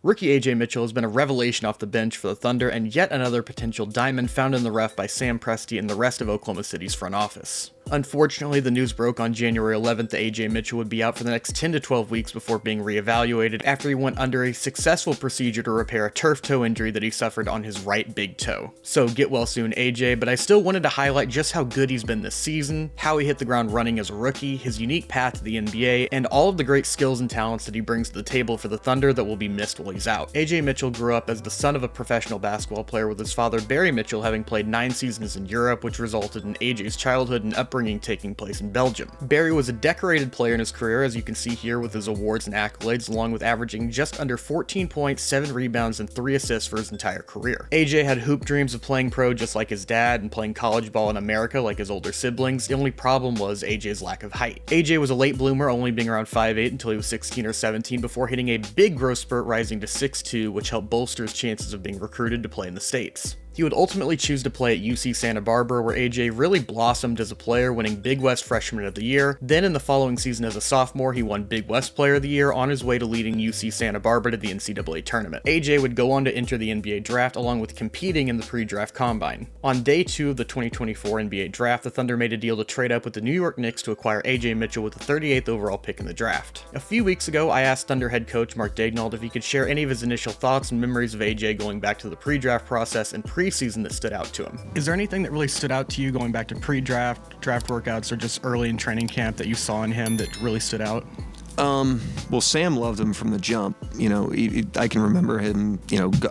Rookie AJ Mitchell has been a revelation off the bench for the Thunder and yet another potential diamond found in the rough by Sam Presti and the rest of Oklahoma City's front office. Unfortunately, the news broke on January 11th that AJ Mitchell would be out for the next 10 to 12 weeks before being reevaluated after he went under a successful procedure to repair a turf toe injury that he suffered on his right big toe. So get well soon, AJ, but I still wanted to highlight just how good he's been this season, how he hit the ground running as a rookie, his unique path to the NBA, and all of the great skills and talents that he brings to the table for the Thunder that will be missed while he's out. AJ Mitchell grew up as the son of a professional basketball player, with his father Barry Mitchell having played 9 seasons in Europe, which resulted in AJ's childhood and upbringing taking place in Belgium. Barry was a decorated player in his career, as you can see here with his awards and accolades, along with averaging just under 14 points, 7 rebounds, and 3 assists for his entire career. AJ had hoop dreams of playing pro just like his dad and playing college ball in America like his older siblings. The only problem was AJ's lack of height. AJ was a late bloomer, only being around 5'8" until he was 16 or 17 before hitting a big growth spurt, rising to 6'2", which helped bolster his chances of being recruited to play in the States. He would ultimately choose to play at UC Santa Barbara, where AJ really blossomed as a player, winning Big West Freshman of the Year. Then in the following season as a sophomore, he won Big West Player of the Year on his way to leading UC Santa Barbara to the NCAA tournament. AJ would go on to enter the NBA draft, along with competing in the pre-draft combine. On day 2 of the 2024 NBA draft, the Thunder made a deal to trade up with the New York Knicks to acquire AJ Mitchell with the 38th overall pick in the draft. A few weeks ago, I asked Thunder head coach Mark Daignault if he could share any of his initial thoughts and memories of AJ going back to the pre-draft process and preseason that stood out to him. Is there anything that really stood out to you going back to pre-draft, draft workouts, or just early in training camp that you saw in him that really stood out? Well, Sam loved him from the jump. I can remember him,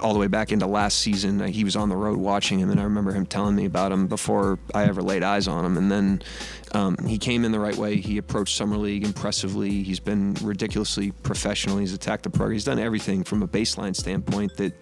all the way back into last season. He was on the road watching him, and I remember him telling me about him before I ever laid eyes on him. And then he came in the right way. He approached Summer League impressively. He's been ridiculously professional. He's attacked the program. He's done everything from a baseline standpoint that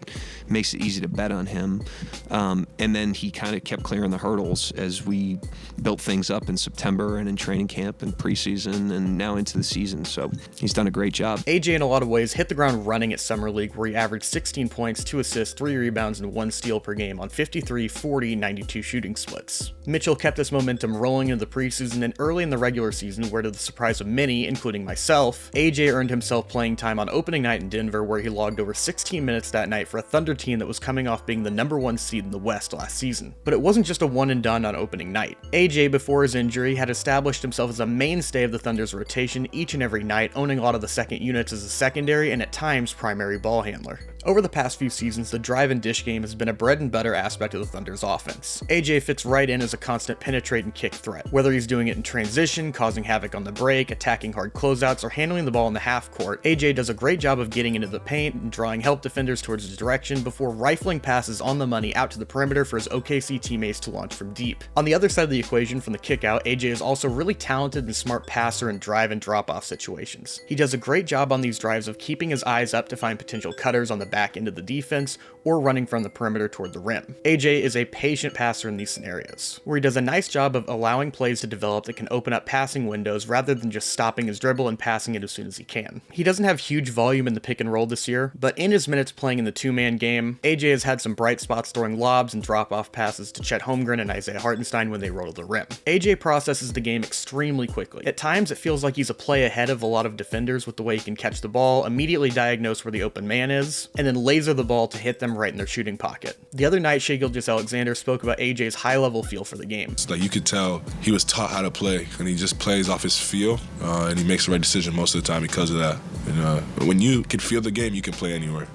makes it easy to bet on him. And then he kind of kept clearing the hurdles as we built things up in September and in training camp and preseason and now into the season. So he's done a great job. AJ, in a lot of ways, hit the ground running at Summer League, where he averaged 16 points, 2 assists, 3 rebounds, and 1 steal per game on 53, 40, 92 shooting splits. Mitchell kept this momentum rolling into the preseason and early in the regular season, where to the surprise of many, including myself, AJ earned himself playing time on opening night in Denver, where he logged over 16 minutes that night for a Thunder team that was coming off being the #1 seed in the West last season. But it wasn't just a one and done on opening night. AJ, before his injury, had established himself as a mainstay of the Thunder's rotation each and every night, owning a lot of the second units as a secondary and at times primary ball handler. Over the past few seasons, the drive and dish game has been a bread and butter aspect of the Thunder's offense. AJ fits right in as a constant penetrate and kick threat. Whether he's doing it in transition, causing havoc on the break, attacking hard closeouts, or handling the ball in the half court, AJ does a great job of getting into the paint and drawing help defenders towards his direction before rifling passes on the money out to the perimeter for his OKC teammates to launch from deep. On the other side of the equation, from the kick out, AJ is also really talented and smart passer in drive and drop off situations. He does a great job on these drives of keeping his eyes up to find potential cutters on the back end of the defense or running from the perimeter toward the rim. AJ is a patient passer in these scenarios, where he does a nice job of allowing plays to develop that can open up passing windows rather than just stopping his dribble and passing it as soon as he can. He doesn't have huge volume in the pick and roll this year, but in his minutes playing in the two-man game, AJ has had some bright spots throwing lobs and drop-off passes to Chet Holmgren and Isaiah Hartenstein when they roll to the rim. AJ processes the game extremely quickly. At times, it feels like he's a play ahead of a lot of defenders with the way he can catch the ball, immediately diagnose where the open man is, and then laser the ball to hit them right in their shooting pocket. The other night, SHAI Gilgeous-Alexander spoke about AJ's high-level feel for the game. It's like you could tell he was taught how to play, and he just plays off his feel, and he makes the right decision most of the time because of that. And when you can feel the game, you can play anywhere,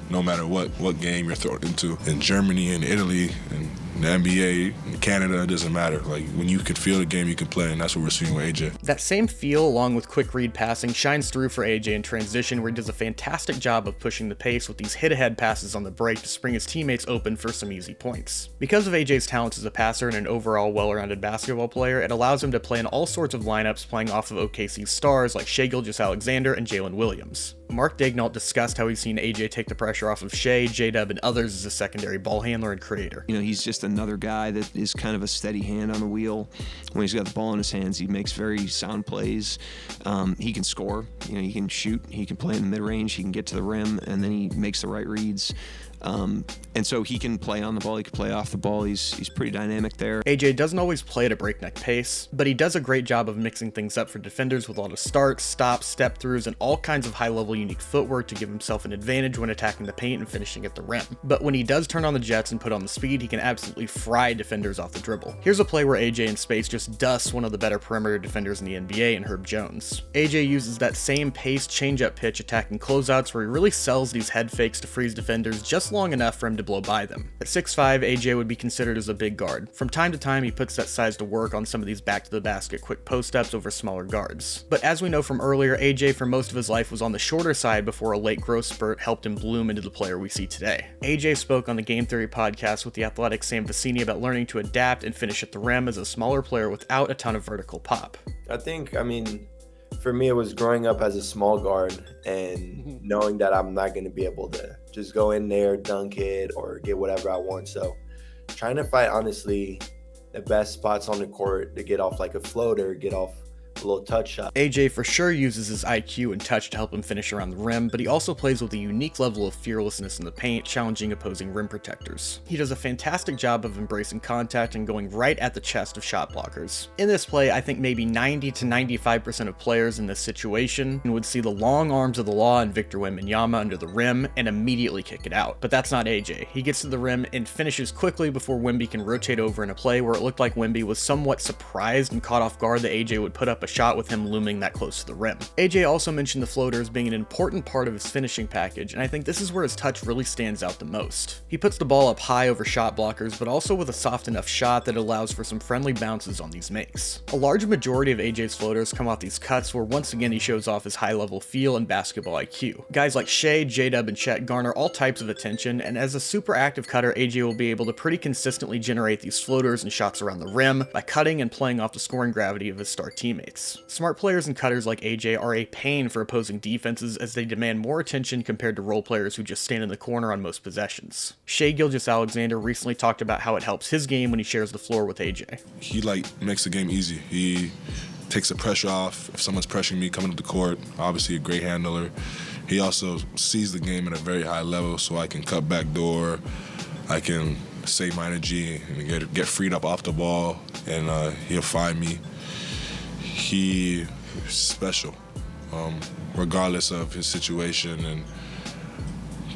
no matter what game you're thrown into. In Germany and Italy and the NBA, in Canada, it doesn't matter. Like, when you can feel the game, you can play, and that's what we're seeing with AJ. That same feel, along with quick read passing, shines through for AJ in transition, where he does a fantastic job of pushing the pace with these hit-ahead passes on the break to spring his teammates open for some easy points. Because of AJ's talents as a passer and an overall well-rounded basketball player, it allows him to play in all sorts of lineups, playing off of OKC's stars like SHAI Gilgeous-Alexander and Jalen Williams. Mark Daignault discussed how he's seen AJ take the pressure off of SHAI, J-Dub, and others as a secondary ball handler and creator. He's just a another guy that is kind of a steady hand on the wheel. When he's got the ball in his hands, he makes very sound plays. He can score, he can shoot, he can play in the mid-range, he can get to the rim, and then he makes the right reads. And so he can play on the ball, he can play off the ball, he's pretty dynamic there. AJ doesn't always play at a breakneck pace, but he does a great job of mixing things up for defenders with a lot of starts, stops, step-throughs, and all kinds of high-level unique footwork to give himself an advantage when attacking the paint and finishing at the rim. But when he does turn on the jets and put on the speed, he can absolutely fry defenders off the dribble. Here's a play where AJ in space just dusts one of the better perimeter defenders in the NBA in Herb Jones. AJ uses that same pace change-up pitch attacking closeouts where he really sells these head fakes to freeze defenders just long enough for him to blow by them. At 6'5", AJ would be considered as a big guard. From time to time, he puts that size to work on some of these back-to-the-basket quick post-ups over smaller guards. But as we know from earlier, AJ for most of his life was on the shorter side before a late growth spurt helped him bloom into the player we see today. AJ spoke on the Game Theory podcast with the Athletic's Sam Vecini about learning to adapt and finish at the rim as a smaller player without a ton of vertical pop. For me, it was growing up as a small guard and knowing that I'm not going to be able to just go in there, dunk it, or get whatever I want. So trying to find, honestly, the best spots on the court to get off like a floater, get off a little touch shot. AJ for sure uses his IQ and touch to help him finish around the rim, but he also plays with a unique level of fearlessness in the paint, challenging opposing rim protectors. He does a fantastic job of embracing contact and going right at the chest of shot blockers. In this play, I think maybe 90 to 95% of players in this situation would see the long arms of the law and Victor Wembanyama under the rim and immediately kick it out. But that's not AJ. He gets to the rim and finishes quickly before Wemby can rotate over in a play where it looked like Wemby was somewhat surprised and caught off guard that AJ would put up a shot with him looming that close to the rim. AJ also mentioned the floater as being an important part of his finishing package, and I think this is where his touch really stands out the most. He puts the ball up high over shot blockers, but also with a soft enough shot that allows for some friendly bounces on these makes. A large majority of AJ's floaters come off these cuts where once again he shows off his high-level feel and basketball IQ. Guys like SHAI, J-Dub, and Chet garner all types of attention, and as a super active cutter, AJ will be able to pretty consistently generate these floaters and shots around the rim by cutting and playing off the scoring gravity of his star teammates. Smart players and cutters like AJ are a pain for opposing defenses as they demand more attention compared to role players who just stand in the corner on most possessions. SHAI Gilgeous-Alexander recently talked about how it helps his game when he shares the floor with AJ. He makes the game easy. He takes the pressure off. If someone's pressuring me coming to the court, obviously a great handler. He also sees the game at a very high level, so I can cut back door, I can save my energy and get freed up off the ball, and he'll find me. He's special, regardless of his situation and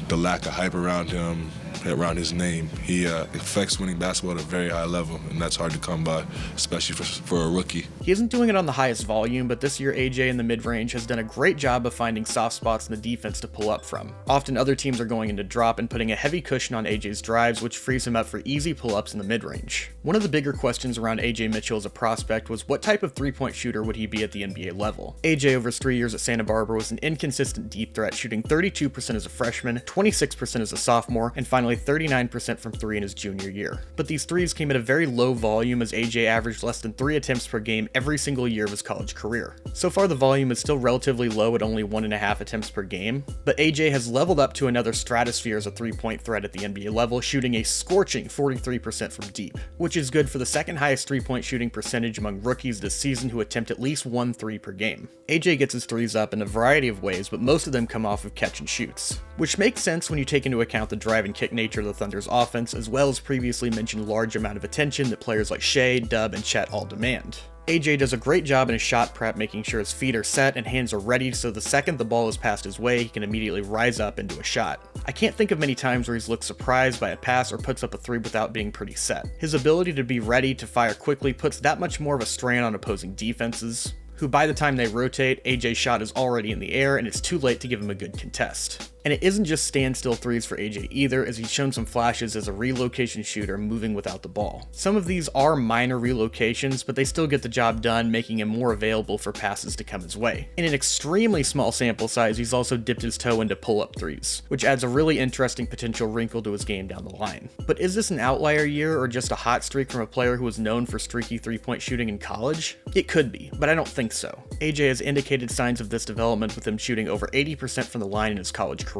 the lack of hype around him, around his name. He affects winning basketball at a very high level, and that's hard to come by, especially for a rookie. He isn't doing it on the highest volume, but this year AJ in the mid-range has done a great job of finding soft spots in the defense to pull up from. Often other teams are going into drop and putting a heavy cushion on AJ's drives, which frees him up for easy pull-ups in the mid-range. One of the bigger questions around AJ Mitchell as a prospect was what type of three-point shooter would he be at the NBA level? AJ over his 3 years at Santa Barbara was an inconsistent deep threat, shooting 32% as a freshman, 26% as a sophomore, and finally 39% from three in his junior year. But these threes came at a very low volume as AJ averaged less than 3 attempts per game every single year of his college career. So far the volume is still relatively low at only 1.5 attempts per game, but AJ has leveled up to another stratosphere as a three-point threat at the NBA level, shooting a scorching 43% from deep, which is good for the second highest three-point shooting percentage among rookies this season who attempt at least 1 3 per game. AJ gets his threes up in a variety of ways, but most of them come off of catch and shoots, which makes sense when you take into account the drive and kick nature of the Thunder's offense, as well as previously mentioned large amount of attention that players like SHAI, Dub, and Chet all demand. AJ does a great job in his shot prep, making sure his feet are set and hands are ready so the second the ball is passed his way, he can immediately rise up into a shot. I can't think of many times where he's looked surprised by a pass or puts up a three without being pretty set. His ability to be ready to fire quickly puts that much more of a strain on opposing defenses, who by the time they rotate, AJ's shot is already in the air and it's too late to give him a good contest. And it isn't just standstill threes for AJ either, as he's shown some flashes as a relocation shooter moving without the ball. Some of these are minor relocations, but they still get the job done, making him more available for passes to come his way. In an extremely small sample size, he's also dipped his toe into pull-up threes, which adds a really interesting potential wrinkle to his game down the line. But is this an outlier year or just a hot streak from a player who was known for streaky three-point shooting in college? It could be, but I don't think so. AJ has indicated signs of this development with him shooting over 80% from the line in his college career.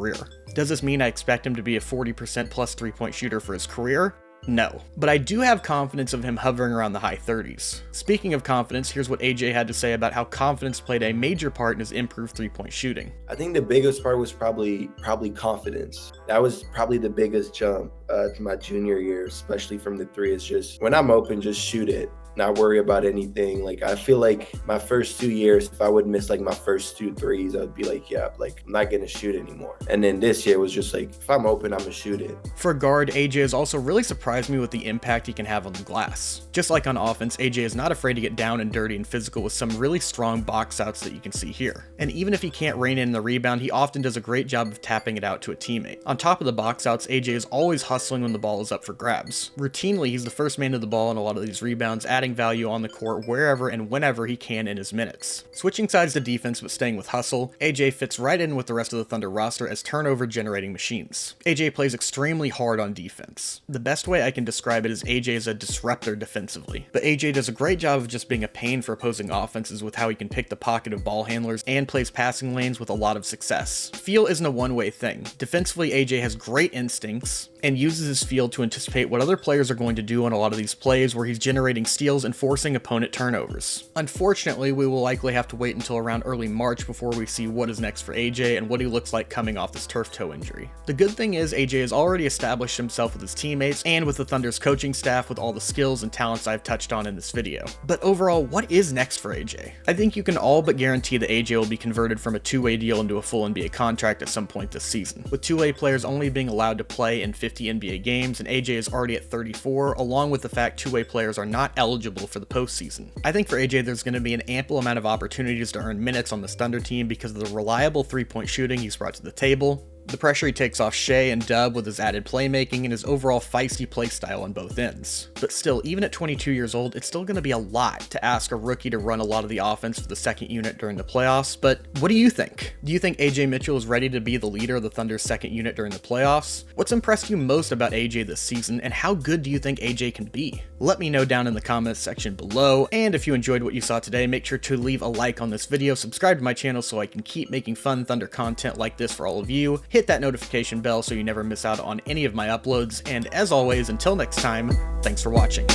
Does this mean I expect him to be a 40% plus three-point shooter for his career? No. But I do have confidence of him hovering around the high 30s. Speaking of confidence, here's what AJ had to say about how confidence played a major part in his improved three-point shooting. I think the biggest part was probably confidence. That was probably the biggest jump to my junior year, especially from the three. Is just when I'm open, just shoot it. Not worry about anything. Like, I feel like my first 2 years, if I would miss like my first 2 threes, I would be like, yeah, like I'm not gonna shoot anymore. And then this year was just like, if I'm open, I'm gonna shoot it. For guard, AJ has also really surprised me with the impact he can have on the glass. Just like on offense, AJ is not afraid to get down and dirty and physical with some really strong box outs that you can see here. And even if he can't rein in the rebound, he often does a great job of tapping it out to a teammate. On top of the box outs, AJ is always hustling when the ball is up for grabs. Routinely, he's the first man to the ball in a lot of these rebounds, adding value on the court wherever and whenever he can in his minutes. Switching sides to defense but staying with hustle, AJ fits right in with the rest of the Thunder roster as turnover generating machines. AJ plays extremely hard on defense. The best way I can describe it is AJ is a disruptor defensively, but AJ does a great job of just being a pain for opposing offenses with how he can pick the pocket of ball handlers and plays passing lanes with a lot of success. Feel isn't a one-way thing. Defensively, AJ has great instincts and uses his feel to anticipate what other players are going to do on a lot of these plays where he's generating steals and forcing opponent turnovers. Unfortunately, we will likely have to wait until around early March before we see what is next for AJ and what he looks like coming off this turf toe injury. The good thing is AJ has already established himself with his teammates and with the Thunder's coaching staff with all the skills and talents I've touched on in this video. But overall, what is next for AJ? I think you can all but guarantee that AJ will be converted from a two-way deal into a full NBA contract at some point this season, with two-way players only being allowed to play in 50 NBA games, and AJ is already at 34, along with the fact two-way players are not eligible for the postseason. I think for AJ there's going to be an ample amount of opportunities to earn minutes on this Thunder team because of the reliable three-point shooting he's brought to the table, the pressure he takes off SHAI and Dub with his added playmaking, and his overall feisty playstyle on both ends. But still, even at 22 years old, it's still going to be a lot to ask a rookie to run a lot of the offense for the second unit during the playoffs. But what do you think? Do you think AJ Mitchell is ready to be the leader of the Thunder's second unit during the playoffs? What's impressed you most about AJ this season, and how good do you think AJ can be? Let me know down in the comments section below, and if you enjoyed what you saw today, make sure to leave a like on this video, subscribe to my channel so I can keep making fun Thunder content like this for all of you, hit that notification bell so you never miss out on any of my uploads, and as always, until next time, thanks for watching.